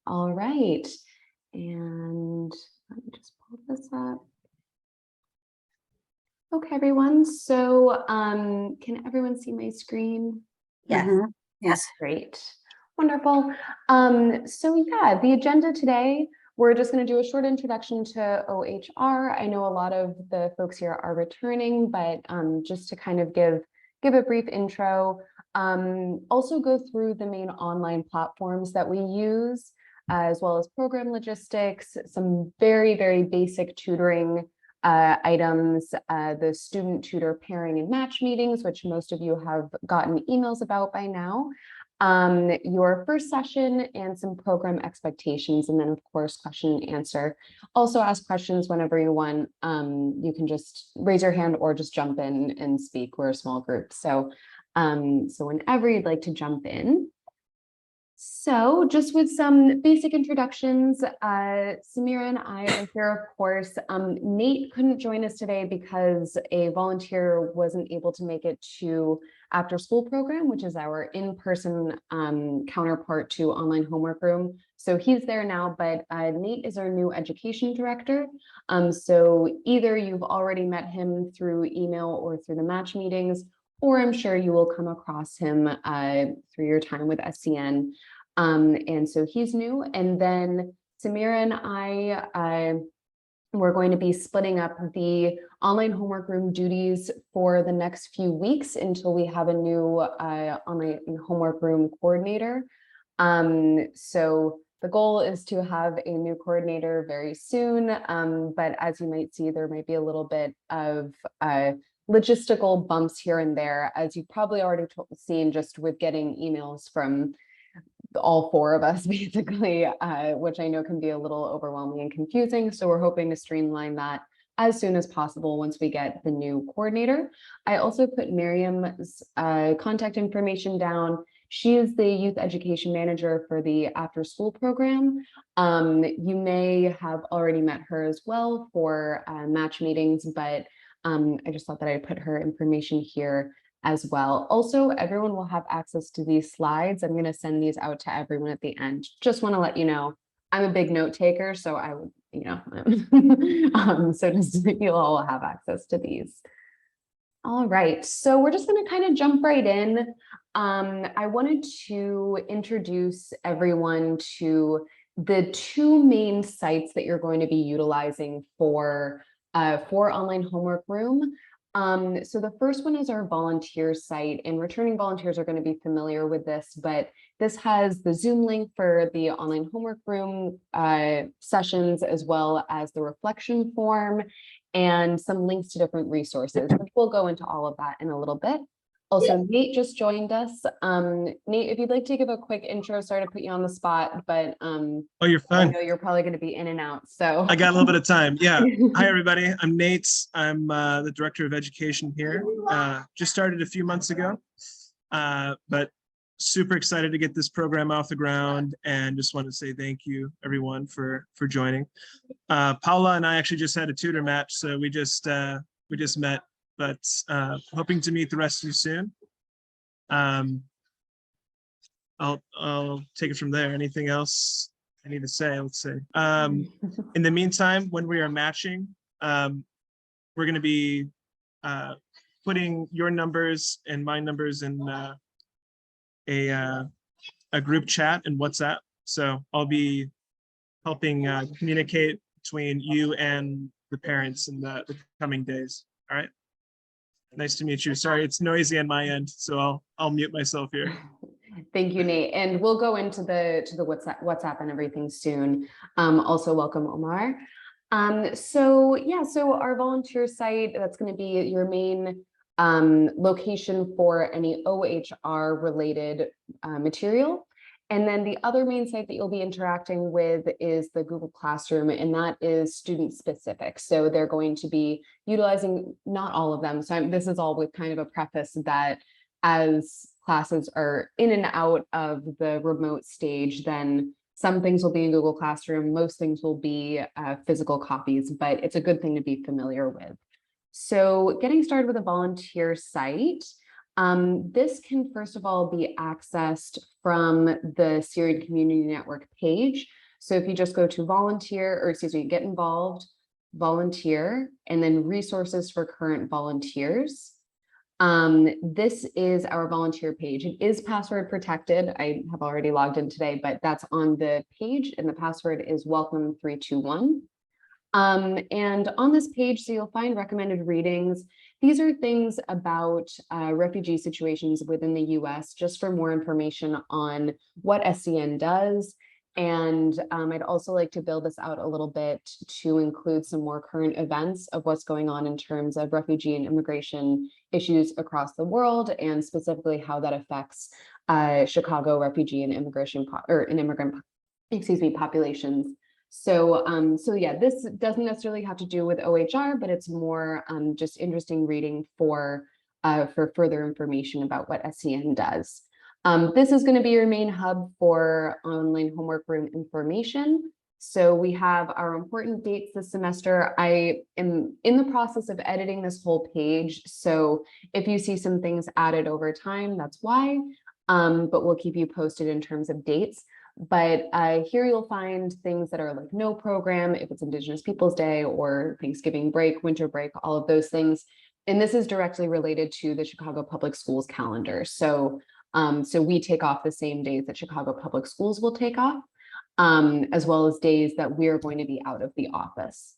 All right. And let me just pull this up. Okay, everyone. So can everyone see my screen? Yes. Yes. Great. Wonderful. So yeah, the agenda today, we're just going to do a short introduction to OHR. I know a lot of the folks here are returning, but just to kind of give a brief intro, also go through the main online platforms that we use, as well as program logistics, some very, very basic tutoring items, the student tutor pairing and match meetings, which most of you have gotten emails about by now, your first session and some program expectations, and then of course question and answer. Also ask questions whenever you want. You can just raise your hand or just jump in and speak. We're a small group, so whenever you'd like to jump in. So just with some basic introductions, Samira and I are here, of course. Nate couldn't join us today because a volunteer wasn't able to make it to after school program, which is our in-person counterpart to online homework room. So he's there now, but Nate is our new education director. So either you've already met him through email or through the match meetings, or I'm sure you will come across him through your time with SCN. And so he's new. And then Samira and I, we're going to be splitting up the online homework room duties for the next few weeks until we have a new online homework room coordinator. So the goal is to have a new coordinator very soon. But as you might see, there might be a little bit of logistical bumps here and there, as you've probably already seen just with getting emails from all four of us, basically, which I know can be a little overwhelming and confusing. So we're hoping to streamline that as soon as possible once we get the new coordinator. I also put Miriam's contact information down. She is the youth education manager for the after school program. You may have already met her as well for match meetings, but I just thought that I'd put her information here as well. Also, everyone will have access to these slides. I'm going to send these out to everyone at the end. Just want to let you know, I'm a big note taker, so I would, so just you'll all have access to these. All right, so we're just going to kind of jump right in. I wanted to introduce everyone to the two main sites that you're going to be utilizing for online homework room. So the first one is our volunteer site, and returning volunteers are going to be familiar with this, but this has the Zoom link for the online homework room sessions, as well as the reflection form and some links to different resources, which we'll go into all of that in a little bit. Also, Nate just joined us. Nate, if you'd like to give a quick intro, sorry to put you on the spot, but Oh, you're fine. I know you're probably going to be in and out, so I got a little bit of time. Yeah. Hi, everybody. I'm Nate. I'm the director of education here. Just started a few months ago, but super excited to get this program off the ground, and just want to say thank you, everyone, for joining. Paula and I actually just had a tutor match, so we just met, but hoping to meet the rest of you soon. I'll take it from there. Anything else I need to say? Let's say. In the meantime, when we are matching, we're going to be putting your numbers and my numbers in a group chat in WhatsApp. So I'll be helping communicate between you and the parents in the coming days. All right. Nice to meet you. Sorry, it's noisy on my end, so I'll mute myself here. Thank you, Nate. And we'll go into the WhatsApp and everything soon. Also, welcome, Omar. So our volunteer site, that's going to be your main location for any OHR related material. And then the other main site that you'll be interacting with is the Google Classroom, and that is student specific. So they're going to be utilizing, not all of them. So this is all with kind of a preface that as classes are in and out of the remote stage, then some things will be in Google Classroom, most things will be physical copies, but it's a good thing to be familiar with. So getting started with a volunteer site, this can first of all be accessed from the Syrian Community Network page. So if you just go to volunteer, or excuse me, get involved, volunteer, and then resources for current volunteers. This is our volunteer page. It is password protected. I have already logged in today, but that's on the page, and the password is welcome321. And on this page, so you'll find recommended readings. These are things about refugee situations within the US, just for more information on what SCN does. And I'd also like to build this out a little bit to include some more current events of what's going on in terms of refugee and immigration issues across the world, and specifically how that affects Chicago refugee and immigrant populations. So yeah, this doesn't necessarily have to do with OHR, but it's more just interesting reading for further information about what SCN does. This is going to be your main hub for online homework room information. So we have our important dates this semester. I am in the process of editing this whole page. So if you see some things added over time, that's why, but we'll keep you posted in terms of dates. But here you'll find things that are like no program, if it's Indigenous Peoples Day or Thanksgiving break, winter break, all of those things. And this is directly related to the Chicago Public Schools calendar. So we take off the same days that Chicago Public Schools will take off, as well as days that we're going to be out of the office.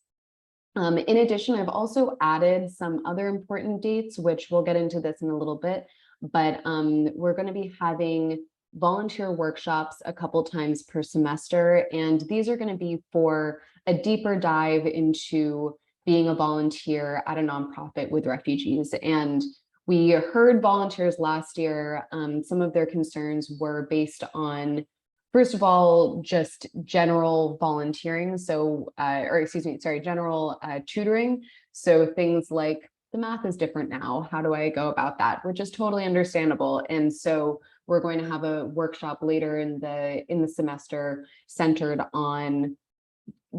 In addition, I've also added some other important dates, which we'll get into this in a little bit, but we're going to be having volunteer workshops a couple times per semester, and these are going to be for a deeper dive into being a volunteer at a nonprofit with refugees. And we heard volunteers last year, some of their concerns were based on, first of all, just general volunteering. So, general tutoring. So things like the math is different now. How do I go about that? Which is totally understandable. And so we're going to have a workshop later in the semester centered on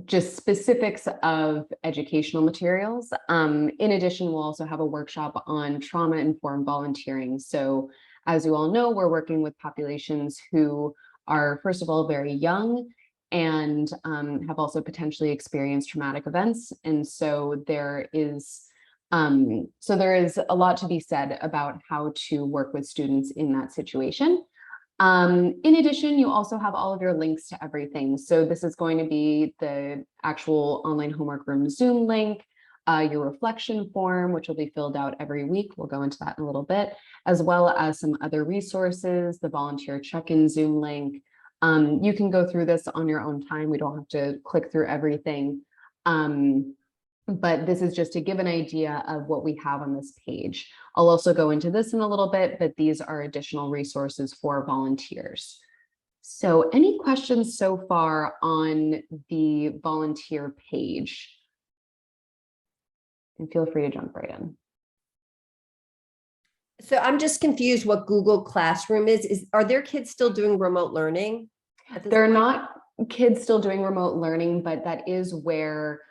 just specifics of educational materials. In addition, we'll also have a workshop on trauma-informed volunteering. So as you all know, we're working with populations who are, first of all, very young and have also potentially experienced traumatic events. And so there is a lot to be said about how to work with students in that situation. In addition, you also have all of your links to everything. So this is going to be the actual online homework room Zoom link, your reflection form, which will be filled out every week. We'll go into that in a little bit, as well as some other resources, the volunteer check-in Zoom link. You can go through this on your own time. We don't have to click through everything. But this is just to give an idea of what we have on this page. I'll also go into this in a little bit, but these are additional resources for volunteers. So any questions so far on the volunteer page? And feel free to jump right in. So I'm just confused what Google Classroom is. Are there kids still doing remote learning? There are not kids still doing remote learning, but that is where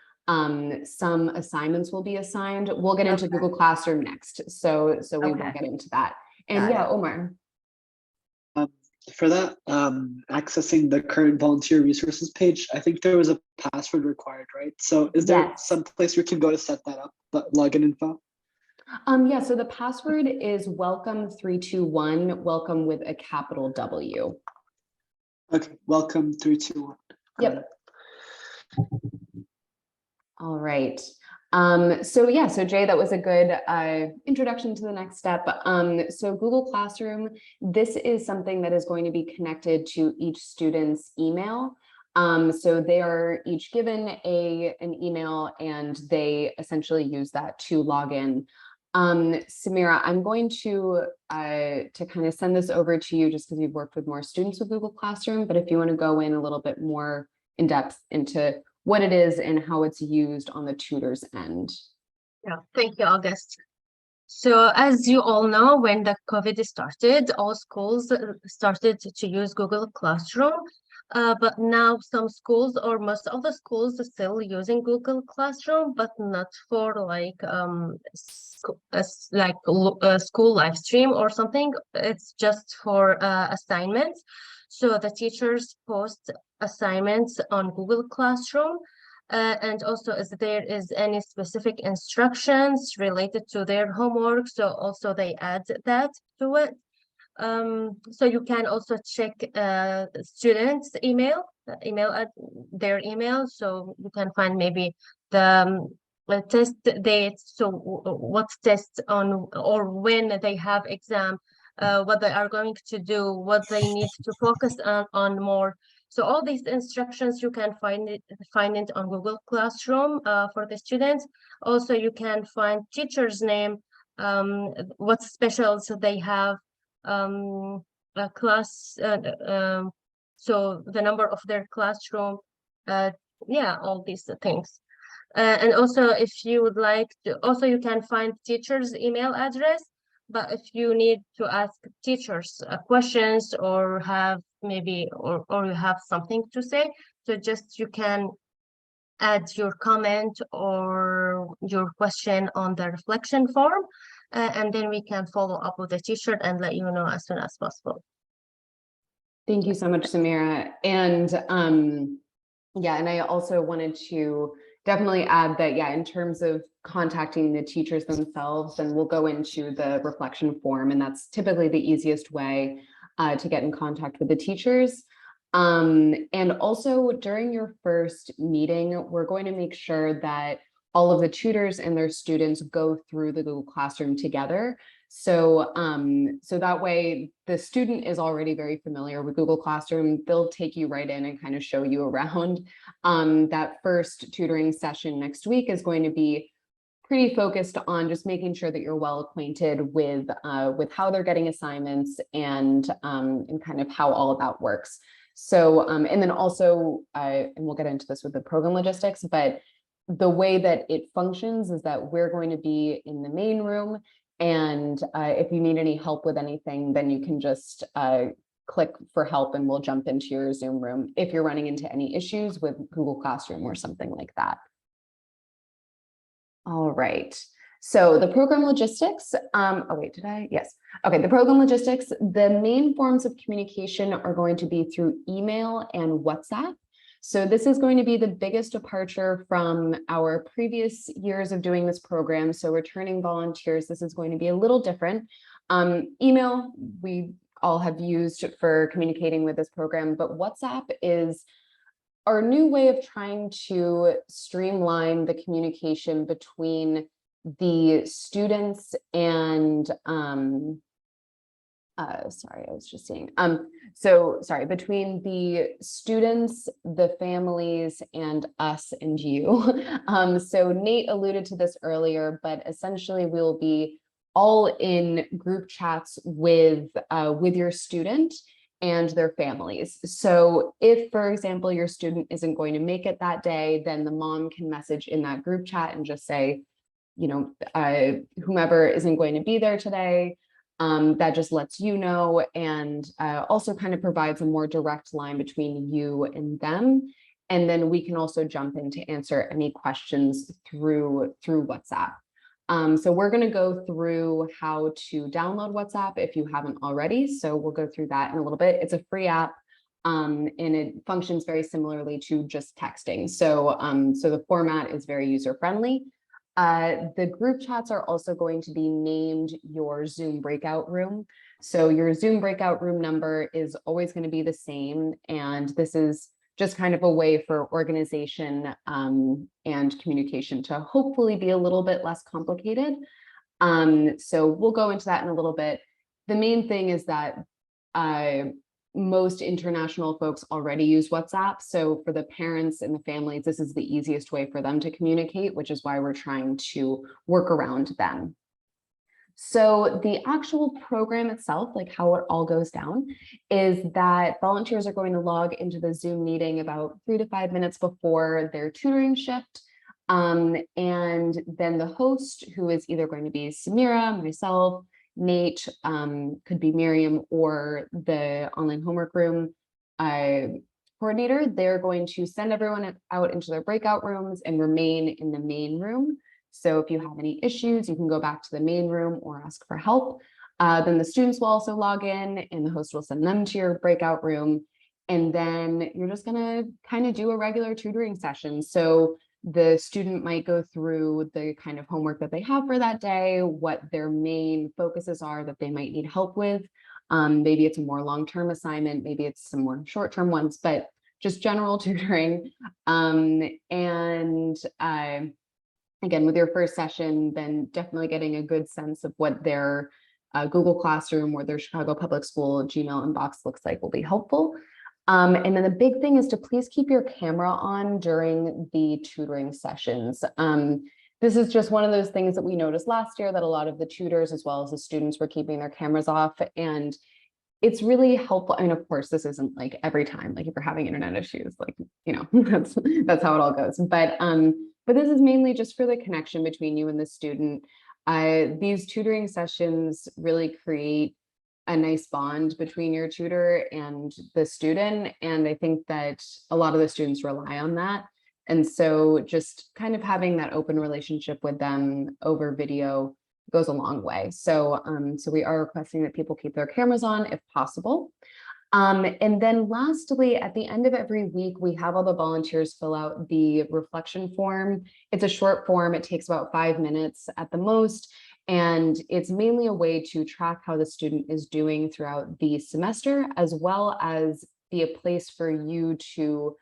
some assignments will be assigned. We'll get into Google Classroom next, so we will get into that. And yeah, Omar. For that, accessing the current volunteer resources page, I think there was a password required, right? So is there some place we can go to set that up, the login info? Yeah, so the password is welcome321, welcome with a capital W. Okay, welcome321. Yep. All right. So Jay, that was a good introduction to the next step. So Google Classroom, this is something that is going to be connected to each student's email. So they are each given an email, and they essentially use that to log in. Samira, I'm going to kind of send this over to you just because you've worked with more students with Google Classroom, but if you want to go in a little bit more in depth into what it is and how it's used on the tutor's end. Yeah, thank you, August. So as you all know, when the COVID started, all schools started to use Google Classroom. But now some schools or most of the schools are still using Google Classroom, but not for like school live stream or something. It's just for assignments. So the teachers post assignments on Google Classroom. And also if there is any specific instructions related to their homework, so also they add that to it. So you can also check students' email at their email, so you can find maybe the test dates, so what tests on or when they have exam, what they are going to do, what they need to focus on more. So all these instructions you can find it on Google Classroom for the students. Also, you can find teacher's name, what specials they have, a class, so the number of their classroom, yeah, all these things. And also if you would like to, also you can find teachers' email address, but if you need to ask teachers questions or have maybe or you have something to say, so just you can add your comment or your question on the reflection form, and then we can follow up with the teacher and let you know as soon as possible. Thank you so much, Samira. And yeah, and I also wanted to definitely add that, yeah, in terms of contacting the teachers themselves, and we'll go into the reflection form, and that's typically the easiest way to get in contact with the teachers. And also during your first meeting, we're going to make sure that all of the tutors and their students go through the Google Classroom together. So, so that way the student is already very familiar with Google Classroom. They'll take you right in and kind of show you around. That first tutoring session next week is going to be pretty focused on just making sure that you're well acquainted with how they're getting assignments and kind of how all of that works. So, and then also, and we'll get into this with the program logistics, but the way that it functions is that we're going to be in the main room. And if you need any help with anything, then you can just click for help and we'll jump into your Zoom room if you're running into any issues with Google Classroom or something like that. All right. So the program logistics, oh wait, did I? Yes. Okay, the program logistics, the main forms of communication are going to be through email and WhatsApp. So this is going to be the biggest departure from our previous years of doing this program. So returning volunteers, this is going to be a little different. Email, we all have used for communicating with this program, but WhatsApp is our new way of trying to streamline the communication between the students and sorry, I was just seeing. So sorry, between the students, the families, and us and you. So Nate alluded to this earlier, but essentially we'll be all in group chats with your student and their families. So if, for example, your student isn't going to make it that day, then the mom can message in that group chat and just say, you know, whomever isn't going to be there today, that just lets you know, and also kind of provides a more direct line between you and them. And then we can also jump in to answer any questions through WhatsApp. So we're going to go through how to download WhatsApp if you haven't already. So we'll go through that in a little bit. It's a free app, and it functions very similarly to just texting. So, so the format is very user-friendly. The group chats are also going to be named your Zoom breakout room. So your Zoom breakout room number is always going to be the same. And this is just kind of a way for organization and communication to hopefully be a little bit less complicated. So we'll go into that in a little bit. The main thing is that most international folks already use WhatsApp. So for the parents and the families, this is the easiest way for them to communicate, which is why we're trying to work around them. So the actual program itself, like how it all goes down, is that volunteers are going to log into the Zoom meeting about 3 to 5 minutes before their tutoring shift. And then the host, who is either going to be Samira, myself, Nate, could be Miriam, or the online homework room coordinator, they're going to send everyone out into their breakout rooms and remain in the main room. So if you have any issues, you can go back to the main room or ask for help. Then the students will also log in and the host will send them to your breakout room. And then you're just gonna kind of do a regular tutoring session. So the student might go through the kind of homework that they have for that day, what their main focuses are that they might need help with. Maybe it's a more long-term assignment, maybe it's some more short-term ones, but just general tutoring. Again, with your first session, then definitely getting a good sense of what their Google Classroom or their Chicago Public School Gmail inbox looks like will be helpful. And then the big thing is to please keep your camera on during the tutoring sessions. This is just one of those things that we noticed last year that a lot of the tutors as well as the students were keeping their cameras off, and it's really helpful. I mean, of course, this isn't like every time, like if you're having internet issues, like, you know, that's how it all goes. But this is mainly just for the connection between you and the student. These tutoring sessions really create a nice bond between your tutor and the student. And I think that a lot of the students rely on that. And so just kind of having that open relationship with them over video goes a long way. So, so we are requesting that people keep their cameras on if possible. And then lastly, at the end of every week, we have all the volunteers fill out the reflection form. It's a short form. It takes about 5 minutes at the most. And it's mainly a way to track how the student is doing throughout the semester, as well as be a place for you to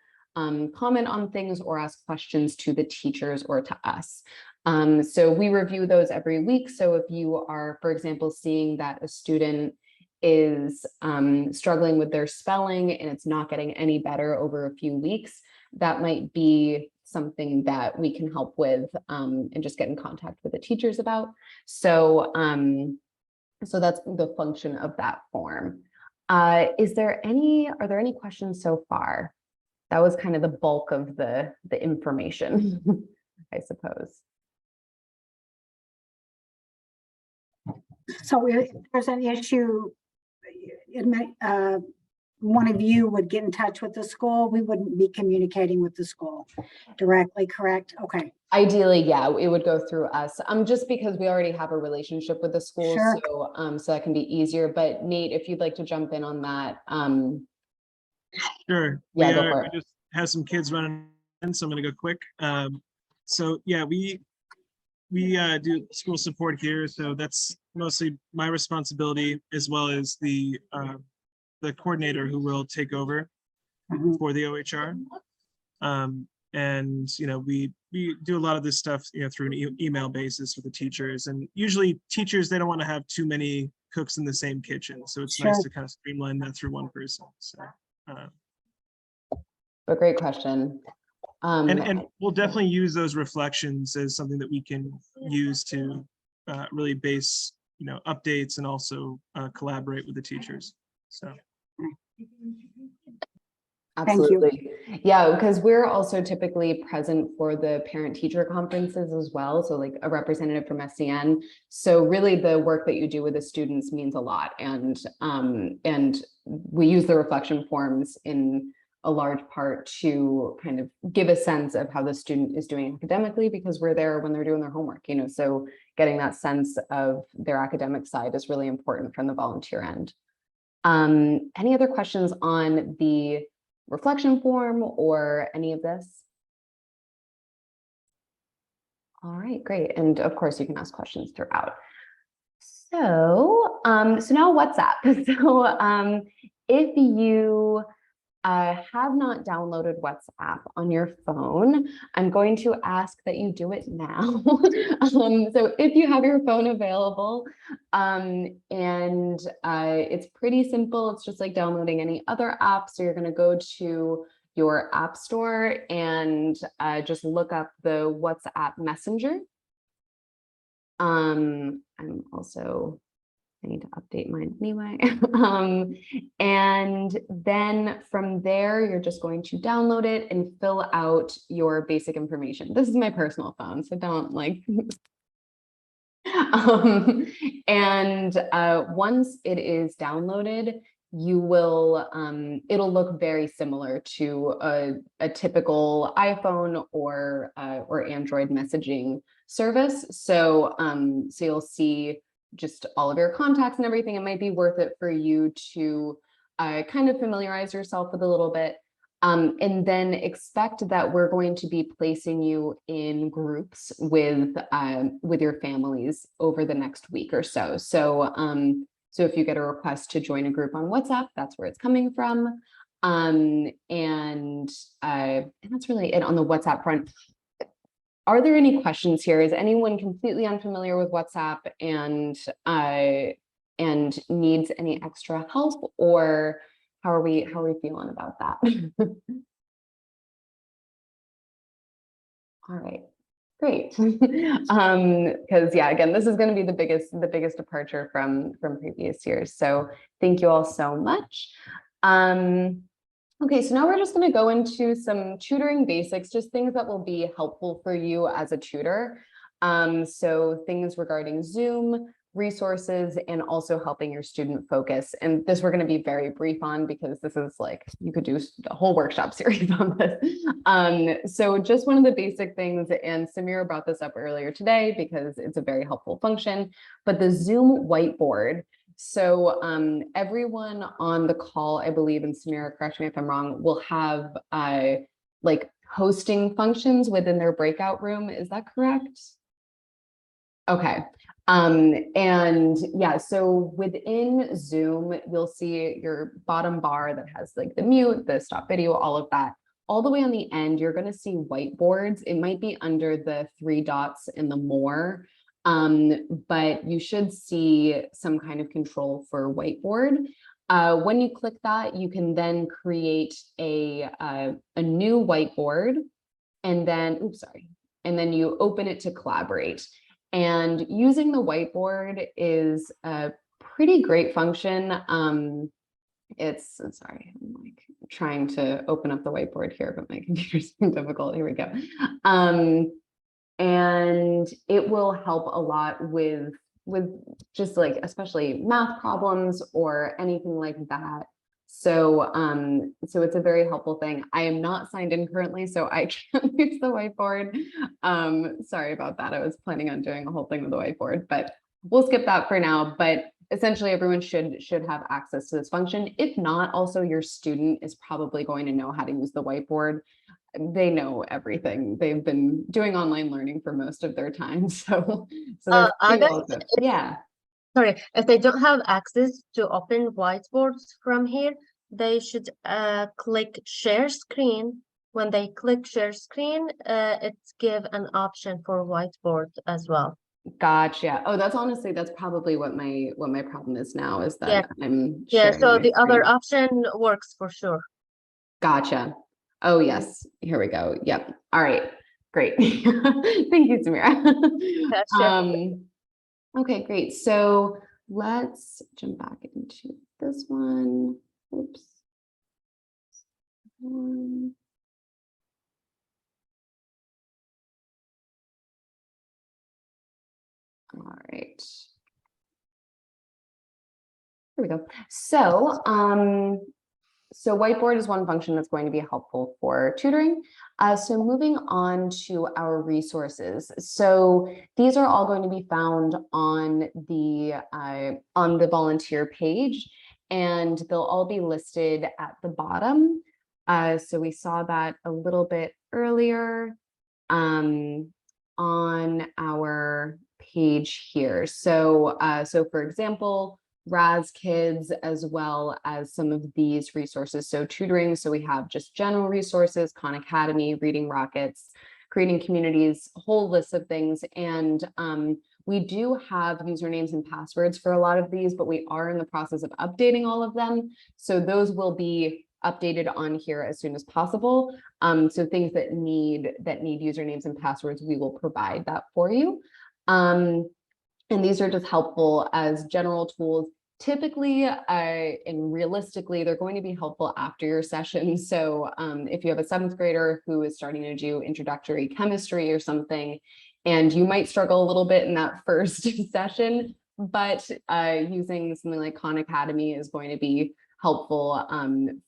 comment on things or ask questions to the teachers or to us. So we review those every week. So if you are, for example, seeing that a student is struggling with their spelling and it's not getting any better over a few weeks, that might be something that we can help with and just get in contact with the teachers about. So, so that's the function of that form. Are there any questions so far? That was kind of the bulk of the information, I suppose. So if there's an issue, one of you would get in touch with the school. We wouldn't be communicating with the school directly, correct? Okay. Ideally, yeah, it would go through us. Just because we already have a relationship with the school, Sure. so so that can be easier. But Nate, if you'd like to jump in on that, Sure. Yeah, go for We it. just have some kids running in, so I'm gonna go quick. So yeah, we do school support here, so that's mostly my responsibility, as well as the coordinator who will take over for the OHR. And you know, we do a lot of this stuff, you know, through an email basis with the teachers, and usually teachers, they don't want to have too many cooks in the same kitchen, so it's nice to kind of streamline that through one person. So a great question. and we'll definitely use those reflections as something that we can use to really base, you know, updates and also collaborate with the teachers. So. Absolutely. Yeah, because we're also typically present for the parent-teacher conferences as well. So like a representative from SCN. So really the work that you do with the students means a lot. And we use the reflection forms in a large part to kind of give a sense of how the student is doing academically, because we're there when they're doing their homework, you know, so getting that sense of their academic side is really important from the volunteer end. Any other questions on the reflection form or any of this? All right, great. And of course you can ask questions throughout. So, so now WhatsApp. So if you have not downloaded WhatsApp on your phone, I'm going to ask that you do it now. So if you have your phone available, and it's pretty simple, it's just like downloading any other app. So you're going to go to your app store and just look up the WhatsApp Messenger. I need to update mine anyway. And then from there, you're just going to download it and fill out your basic information. This is my personal phone, so don't like. And once it is downloaded, you will, it'll look very similar to a typical iPhone or Android messaging service. So, so you'll see just all of your contacts and everything. It might be worth it for you to kind of familiarize yourself with a little bit. And then expect that we're going to be placing you in groups with your families over the next week or so. So, so if you get a request to join a group on WhatsApp, that's where it's coming from. And that's really it on the WhatsApp front. Are there any questions here? Is anyone completely unfamiliar with WhatsApp and needs any extra help, or how are we feeling about that? All right, great. Because yeah, again, this is going to be the biggest departure from previous years. So thank you all so much. Okay, so now we're just going to go into some tutoring basics, just things that will be helpful for you as a tutor. So things regarding Zoom, resources, and also helping your student focus. And this we're going to be very brief on because this is like, you could do a whole workshop series on this. So just one of the basic things, and Samira brought this up earlier today because it's a very helpful function, but the Zoom whiteboard. So everyone on the call, I believe, and Samira, correct me if I'm wrong, will have like hosting functions within their breakout room. Is that correct? Okay. And yeah, so within Zoom, you'll see your bottom bar that has like the mute, the stop video, all of that. All the way on the end, you're going to see whiteboards. It might be under the 3 dots in the more, but you should see some kind of control for whiteboard. When you click that, you can then create a new whiteboard, and then, oops, sorry, and then you open it to collaborate. And using the whiteboard is a pretty great function. Sorry, I'm like trying to open up the whiteboard here, but my computer's being difficult. Here we go. And it will help a lot with just like, especially math problems or anything like that. So, so it's a very helpful thing. I am not signed in currently, so I can't use the whiteboard. Sorry about that. I was planning on doing a whole thing with the whiteboard, but we'll skip that for now. But essentially, everyone should have access to this function. If not, also your student is probably going to know how to use the whiteboard. They know everything. They've been doing online learning for most of their time, so they're pretty well equipped. Yeah. Sorry, if they don't have access to open whiteboards from here, they should click share screen. When they click share screen, it's give an option for whiteboard as well. Gotcha. Oh, that's probably what my problem is now, is that I'm sharing so my the screen. Other option works for sure. Gotcha. Oh yes, here we go. Yep. All right, great. Thank you, Samira. Yeah, sure. Okay, great. So let's jump back into this one. Oops. All right. Here we go. So, so whiteboard is one function that's going to be helpful for tutoring. So moving on to our resources. So these are all going to be found on the volunteer page, and they'll all be listed at the bottom. So we saw that a little bit earlier on our page here. So, so for example, Raz Kids, as well as some of these resources. So tutoring, so we have just general resources, Khan Academy, Reading Rockets, Creating Communities, a whole list of things. And we do have usernames and passwords for a lot of these, but we are in the process of updating all of them. So those will be updated on here as soon as possible. So things that need usernames and passwords, we will provide that for you. And these are just helpful as general tools. Typically, and realistically, they're going to be helpful after your session. So if you have a 7th grader who is starting to do introductory chemistry or something, and you might struggle a little bit in that first session, but using something like Khan Academy is going to be helpful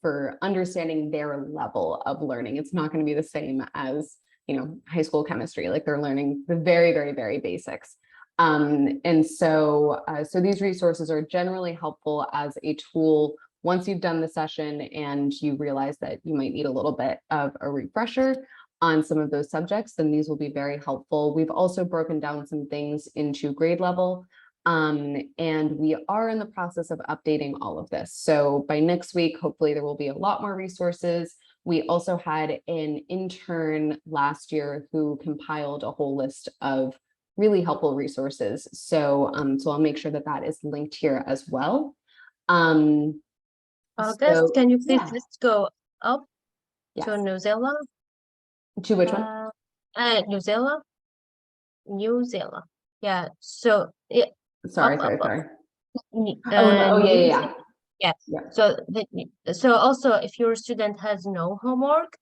for understanding their level of learning. It's not going to be the same as, high school chemistry, like they're learning the very, very, very basics. And so these resources are generally helpful as a tool once you've done the session and you realize that you might need a little bit of a refresher on some of those subjects, then these will be very helpful. We've also broken down some things into grade level, and we are in the process of updating all of this. So by next week, hopefully there will be a lot more resources. We also had an intern last year who compiled a whole list of really helpful resources. So, so I'll make sure that that is linked here as well. August, can you please yeah. just go up Yes. to New Zealand? To which one? New Zealand. Yeah. So yeah. Sorry. Up. Yeah. Yeah. Yeah. So also, if your student has no homework,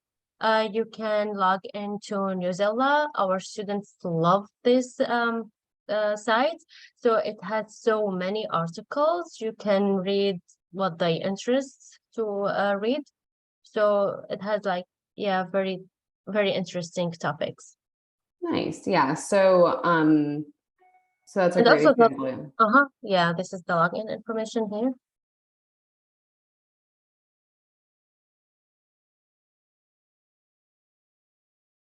you can log into Newsela. Our students love this site. So it has so many articles. You can read what they interest to read. So it has very, very interesting topics. Nice. Yeah. So so that's a And great also example. yeah, this is the login information here.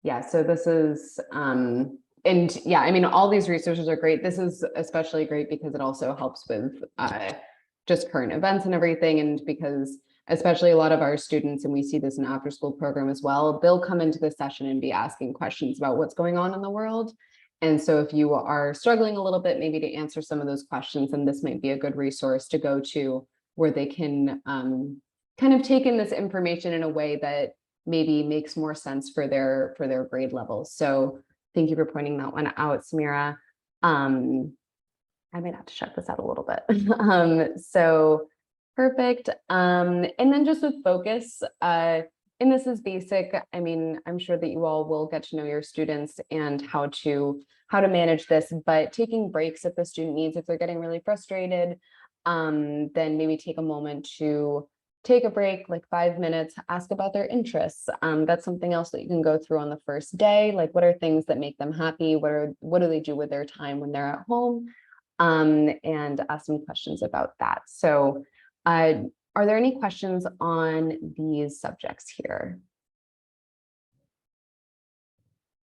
Yeah, so this is, and yeah, I mean, all these resources are great. This is especially great because it also helps with just current events and everything. And because especially a lot of our students, and we see this in after school program as well, they'll come into the session and be asking questions about what's going on in the world. And so if you are struggling a little bit, maybe to answer some of those questions, then this might be a good resource to go to where they can kind of take in this information in a way that maybe makes more sense for their grade levels. So thank you for pointing that one out, Samira. I might have to check this out a little bit. So perfect. And then just with focus, and this is basic. I mean, I'm sure that you all will get to know your students and how to manage this, but taking breaks if the student needs, if they're getting really frustrated, then maybe take a moment to take a break, like 5 minutes, ask about their interests. That's something else that you can go through on the first day. Like, what are things that make them happy? What do they do with their time when they're at home? And ask some questions about that. So are there any questions on these subjects here?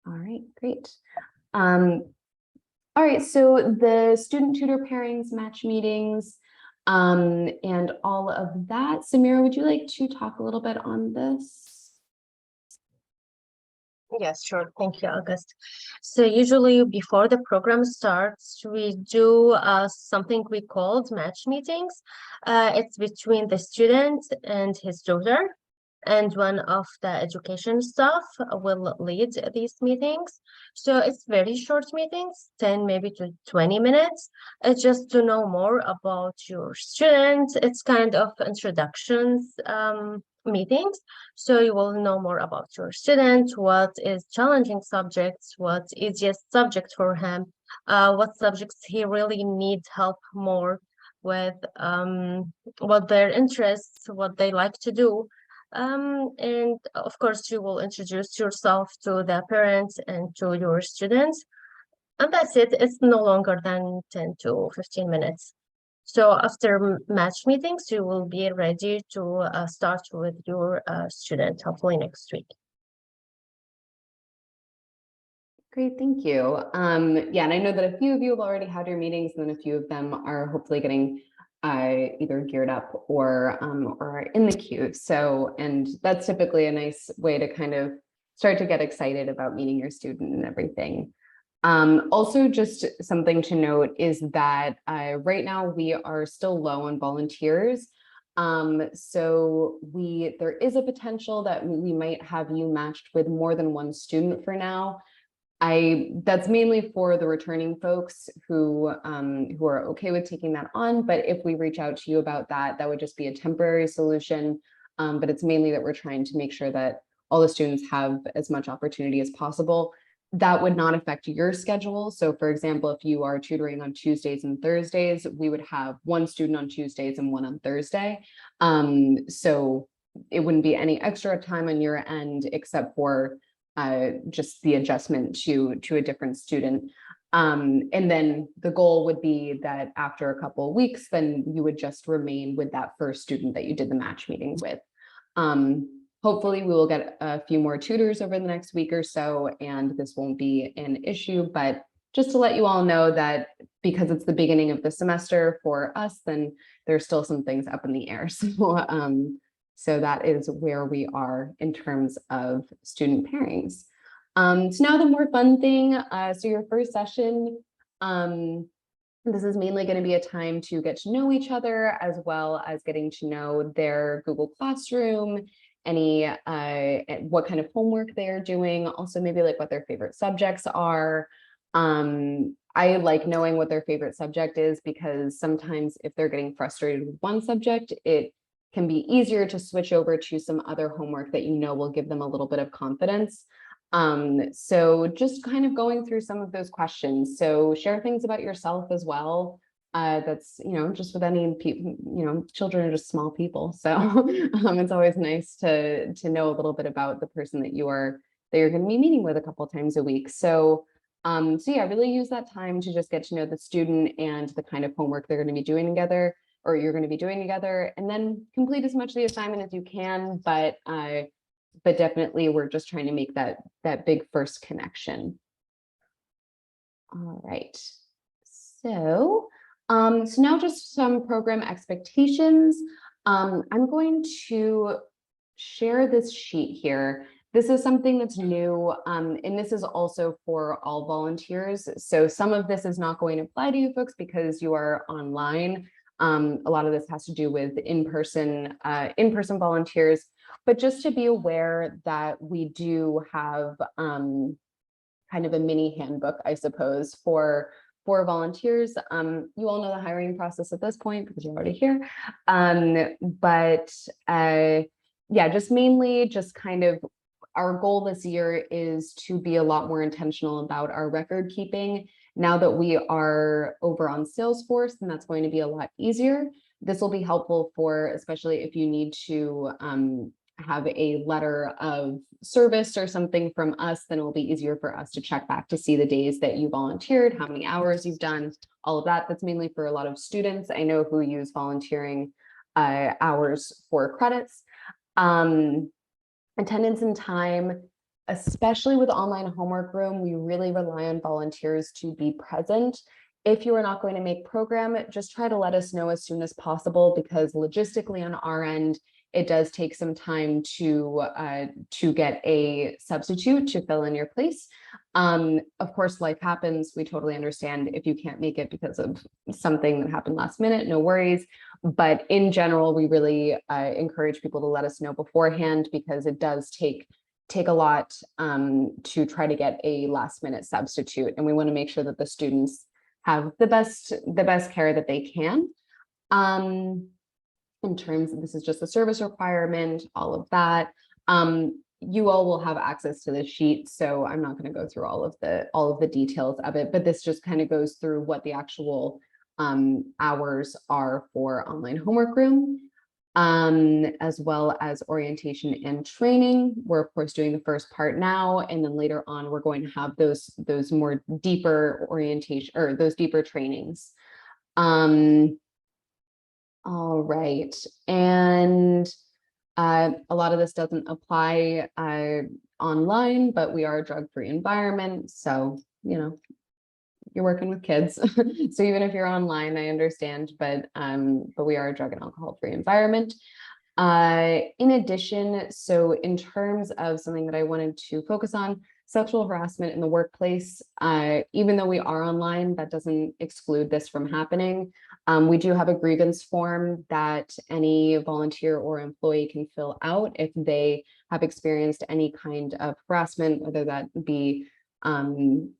All right, great. All right, so the student tutor pairings, match meetings, and all of that. Samira, would you like to talk a little bit on this? Yes, sure. Thank you, August. So usually before the program starts, we do something we called match meetings. It's between the student and his tutor, and one of the education staff will lead these meetings. So it's very short meetings, 10 maybe to 20 minutes, just to know more about your student. It's kind of introductions meetings. So you will know more about your student, what is challenging subjects, what's easiest subject for him, what subjects he really needs help more with, what their interests, what they like to do. And of course, you will introduce yourself to the parents and to your students. And that's it. It's no longer than 10 to 15 minutes. So after match meetings, you will be ready to start with your student, hopefully next week. Great, thank you. Yeah, and I know that a few of you have already had your meetings, and then a few of them are hopefully getting either geared up or in the queue. So, and that's typically a nice way to kind of start to get excited about meeting your student and everything. Also, just something to note is that right now we are still low on volunteers. So there is a potential that we might have you matched with more than one student for now. That's mainly for the returning folks who are okay with taking that on. But if we reach out to you about that, that would just be a temporary solution. But it's mainly that we're trying to make sure that all the students have as much opportunity as possible. that would not affect your schedule. So for example, if you are tutoring on Tuesdays and Thursdays, we would have one student on Tuesdays and one on Thursday. So it wouldn't be any extra time on your end except for just the adjustment to a different student. And then the goal would be that after a couple of weeks, then you would just remain with that first student that you did the match meeting with. Hopefully we will get a few more tutors over the next week or so, and this won't be an issue, but just to let you all know that because it's the beginning of the semester for us, then there's still some things up in the air. So that is where we are in terms of student pairings. So now the more fun thing, so your first session, this is mainly going to be a time to get to know each other, as well as getting to know their Google Classroom, any what kind of homework they're doing, also maybe like what their favorite subjects are. I like knowing what their favorite subject is because sometimes if they're getting frustrated with one subject, it can be easier to switch over to some other homework that you know will give them a little bit of confidence. So just kind of going through some of those questions. So share things about yourself as well. That's, you know, just with any people, you know, children are just small people. So it's always nice to know a little bit about the person that you're going to be meeting with a couple of times a week. So yeah, really use that time to just get to know the student and the kind of homework they're going to be doing together, or you're going to be doing together, and then complete as much of the assignment as you can. But definitely we're just trying to make that big first connection. All right. So now just some program expectations. I'm going to share this sheet here. This is something that's new, and this is also for all volunteers. So some of this is not going to apply to you folks because you are online. A lot of this has to do with in-person volunteers, but just to be aware that we do have kind of a mini handbook, I suppose, for volunteers. You all know the hiring process at this point because you're already here. Yeah, just mainly just kind of our goal this year is to be a lot more intentional about our record keeping. Now that we are over on Salesforce, then that's going to be a lot easier. This will be helpful for, especially if you need to have a letter of service or something from us, then it will be easier for us to check back to see the days that you volunteered, how many hours you've done, all of that. That's mainly for a lot of students I know who use volunteering hours for credits. Attendance and time, especially with online homework room, we really rely on volunteers to be present. If you are not going to make program, just try to let us know as soon as possible, because logistically on our end, it does take some time to get a substitute to fill in your place. Of course, life happens. We totally understand if you can't make it because of something that happened last minute, no worries. But in general, we really encourage people to let us know beforehand, because it does take a lot to try to get a last minute substitute. And we want to make sure that the students have the best care that they can. In terms of, this is just a service requirement, all of that. You all will have access to the sheet, so I'm not going to go through all of the details of it, but this just kind of goes through what the actual hours are for online homework room, as well as orientation and training. We're of course doing the first part now, and then later on we're going to have those more deeper orientation, or those deeper trainings. All right, and a lot of this doesn't apply online, but we are a drug-free environment, so you know, you're working with kids. So even if you're online, I understand, but we are a drug and alcohol-free environment. In addition, so in terms of something that I wanted to focus on, sexual harassment in the workplace, even though we are online, that doesn't exclude this from happening. We do have a grievance form that any volunteer or employee can fill out if they have experienced any kind of harassment, whether that be in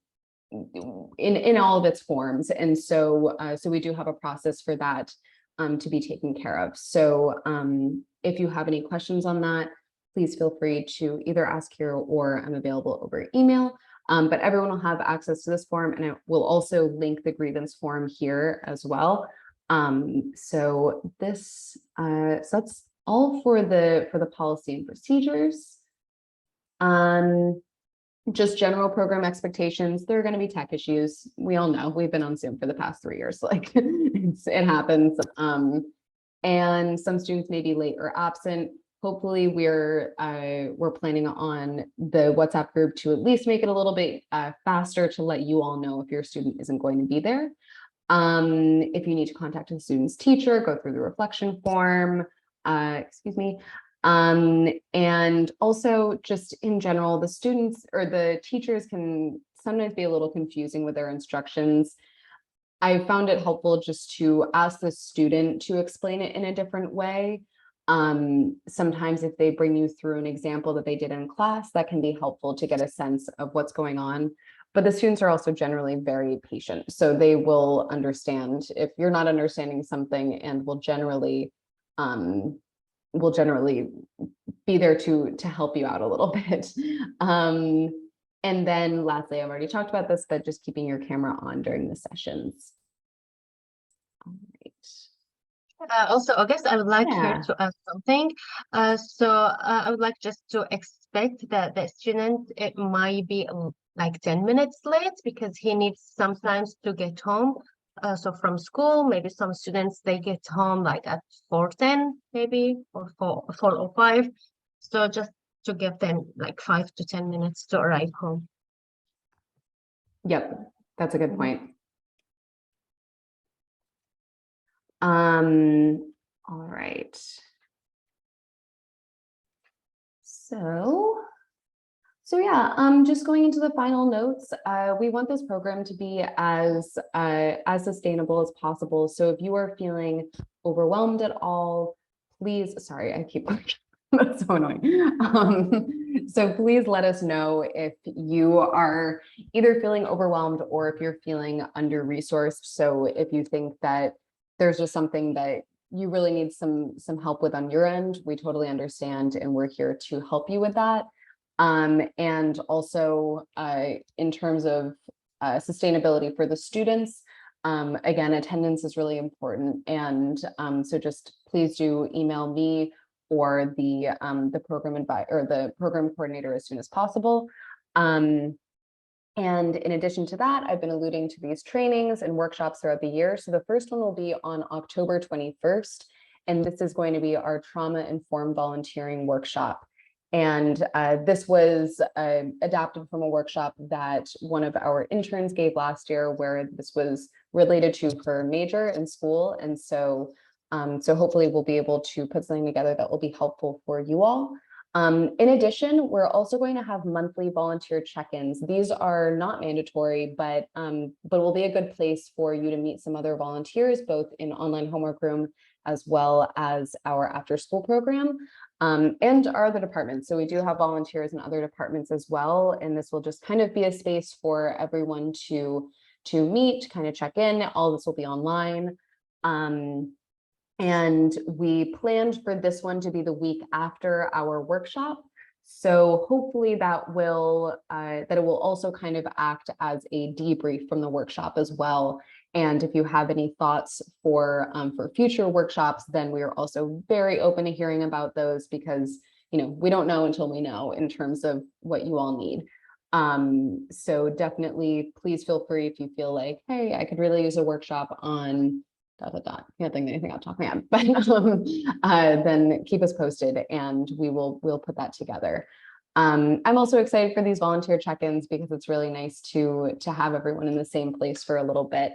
all of its forms. And so we do have a process for that to be taken care of. So if you have any questions on that, please feel free to either ask here, or I'm available over email. But everyone will have access to this form, and it will also link the grievance form here as well. So this, so that's all for the policy and procedures. Just general program expectations. There are going to be tech issues. We all know, we've been on Zoom for the past 3 years. Like it happens. And some students may be late or absent. Hopefully we're planning on the WhatsApp group to at least make it a little bit faster to let you all know if your student isn't going to be there. If you need to contact the student's teacher, go through the reflection form, excuse me. And also just in general, the students or the teachers can sometimes be a little confusing with their instructions. I found it helpful just to ask the student to explain it in a different way. Sometimes if they bring you through an example that they did in class, that can be helpful to get a sense of what's going on. But the students are also generally very patient, so they will understand if you're not understanding something, and will generally be there to help you out a little bit. And then lastly, I've already talked about this, but just keeping your camera on during the sessions. All right. Also, August, I would like Yeah. here to add something. I would like just to expect that the student, it might be like 10 minutes late because he needs sometimes to get home. So from school, maybe some students, they get home like at 4:10 maybe, or 4:05. So just to give them like 5 to 10 minutes to arrive home. Yep, that's a good point. All right. So yeah, just going into the final notes, we want this program to be as sustainable as possible. So if you are feeling overwhelmed at all, please, sorry, I keep that's so annoying. So please let us know if you are either feeling overwhelmed or if you're feeling under-resourced. So if you think that there's just something that you really need some help with on your end, we totally understand, and we're here to help you with that. And also in terms of sustainability for the students, again, attendance is really important. And so just please do email me or the program the program coordinator as soon as possible. And in addition to that, I've been alluding to these trainings and workshops throughout the year. So the first one will be on October 21st, and this is going to be our trauma-informed volunteering workshop. And this was adapted from a workshop that one of our interns gave last year, where this was related to her major in school. And so, so hopefully we'll be able to put something together that will be helpful for you all. In addition, we're also going to have monthly volunteer check-ins. These are not mandatory, but will be a good place for you to meet some other volunteers, both in online homework room as well as our after-school program, and our other departments. So we do have volunteers in other departments as well, and this will just kind of be a space for everyone to meet, kind of check in. All this will be online. And we planned for this one to be the week after our workshop. So hopefully that it will also kind of act as a debrief from the workshop as well. And if you have any thoughts for future workshops, then we are also very open to hearing about those, because we don't know until we know in terms of what you all need. So definitely please feel free if you feel like, hey, I could really use a workshop on ... Can't think of anything I'm talking about, but then keep us posted and we'll put that together. I'm also excited for these volunteer check-ins because it's really nice to have everyone in the same place for a little bit,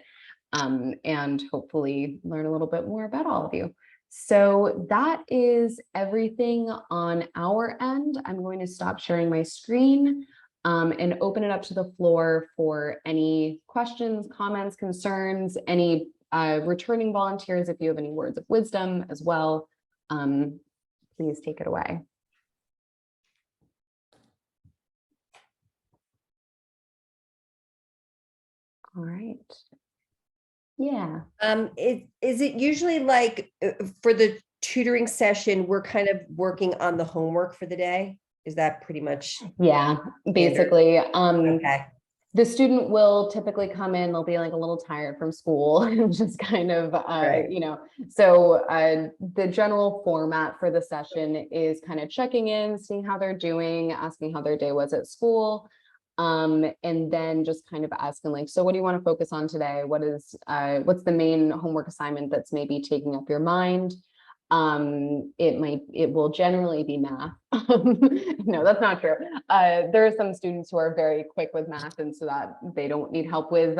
and hopefully learn a little bit more about all of you. So that is everything on our end. I'm going to stop sharing my screen and open it up to the floor for any questions, comments, concerns, any returning volunteers. If you have any words of wisdom as well, please take it away. All right. Yeah. Is it usually like for the tutoring session, we're kind of working on the homework for the day? Is that pretty much? Yeah, basically, Okay, the student will typically come in, they'll be like a little tired from school and just kind of, Right. you know, so the general format for the session is kind of checking in, seeing how they're doing, asking how their day was at school. And then just kind of asking like, so what do you want to focus on today? What's the main homework assignment that's maybe taking up your mind? It will generally be math. No, that's not true. There are some students who are very quick with math and so that they don't need help with.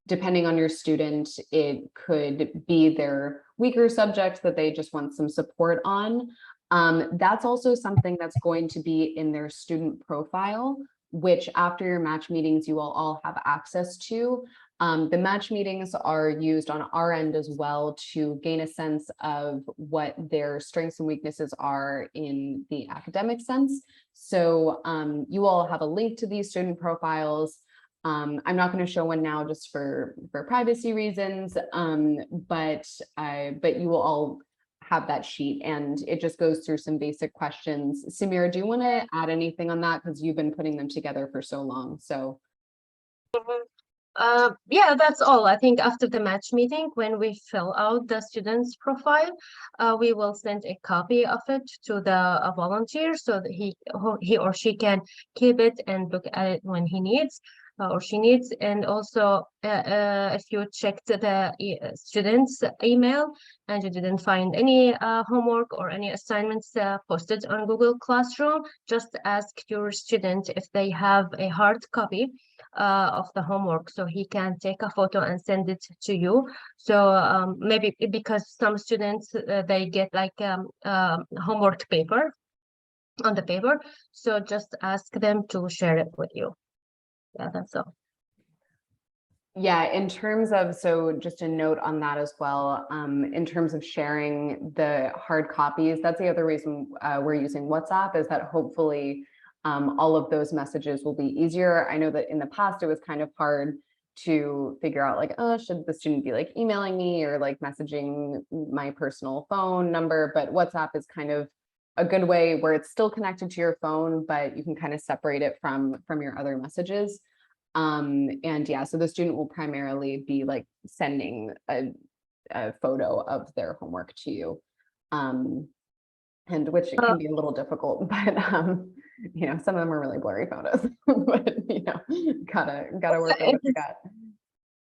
Depending on your student, it could be their weaker subject that they just want some support on. That's also something that's going to be in their student profile, which after your match meetings, you will all have access to. The match meetings are used on our end as well to gain a sense of what their strengths and weaknesses are in the academic sense. So you all have a link to these student profiles. I'm not going to show one now just for privacy reasons, but you will all have that sheet and it just goes through some basic questions. Samira, do you want to add anything on that? Because you've been putting them together for so long. So. Yeah, that's all. I think after the match meeting, when we fill out the student's profile, we will send a copy of it to the volunteer so that he or she can keep it and look at it when he needs or she needs. And also, if you checked the student's email and you didn't find any homework or any assignments posted on Google Classroom, just ask your student if they have a hard copy of the homework so he can take a photo and send it to you. So maybe because some students they get like homework paper on the paper, so just ask them to share it with you. Yeah, that's all. Yeah, in terms of, so just a note on that as well, in terms of sharing the hard copies, that's the other reason we're using WhatsApp, is that hopefully all of those messages will be easier. I know that in the past it was kind of hard to figure out like, oh, should the student be like emailing me or like messaging my personal phone number, but WhatsApp is kind of a good way where it's still connected to your phone, but you can kind of separate it from your other messages. And yeah, so the student will primarily be like sending a photo of their homework to you. And which it can be a little difficult, but you know, some of them are really blurry photos, but you know, gotta work with what you got.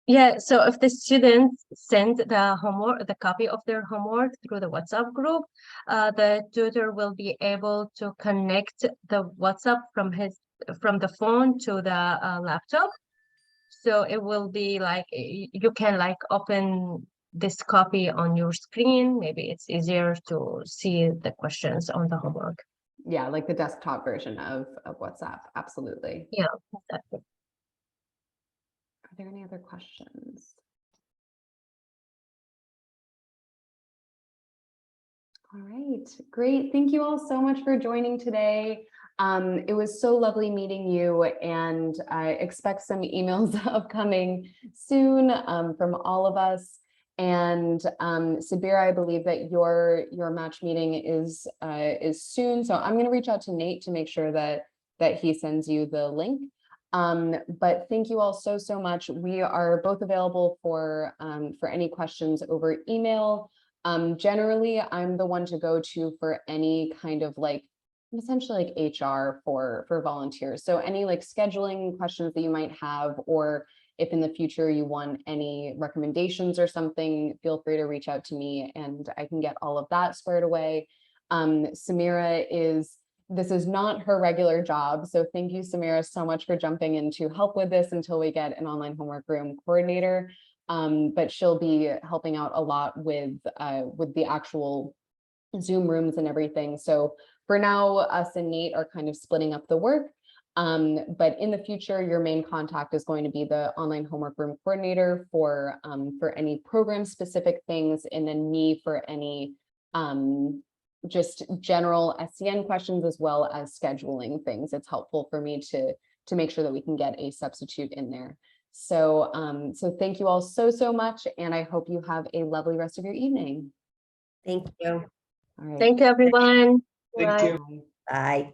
Yeah, so if the students send the homework, the copy of their homework through the WhatsApp group, the tutor will be able to connect the WhatsApp from the phone to the laptop. So it will be like you can like open this copy on your screen. Maybe it's easier to see the questions on the homework. Yeah, like the desktop version of WhatsApp. Absolutely. Yeah, exactly. Are there any other questions? All right, great. Thank you all so much for joining today. It was so lovely meeting you, and I expect some emails upcoming soon from all of us. And Sabira, I believe that your match meeting is soon, so I'm going to reach out to Nate to make sure that he sends you the link. But thank you all so much. We are both available for any questions over email. Generally, I'm the one to go to for any kind of like essentially like HR for volunteers. So any like scheduling questions that you might have, or if in the future you want any recommendations or something, feel free to reach out to me and I can get all of that squared away. Samira this is not her regular job. So thank you, Samira, so much for jumping in to help with this until we get an online homework room coordinator. But she'll be helping out a lot with the actual Zoom rooms and everything. So for now, us and Nate are kind of splitting up the work. But in the future, your main contact is going to be the online homework room coordinator for any program specific things, and then me for any just general SCN questions as well as scheduling things. It's helpful for me to make sure that we can get a substitute in there. So so thank you all so much, and I hope you have a lovely rest of your evening. Thank you. All right. Thank you, everyone. Thank Bye. you. Bye.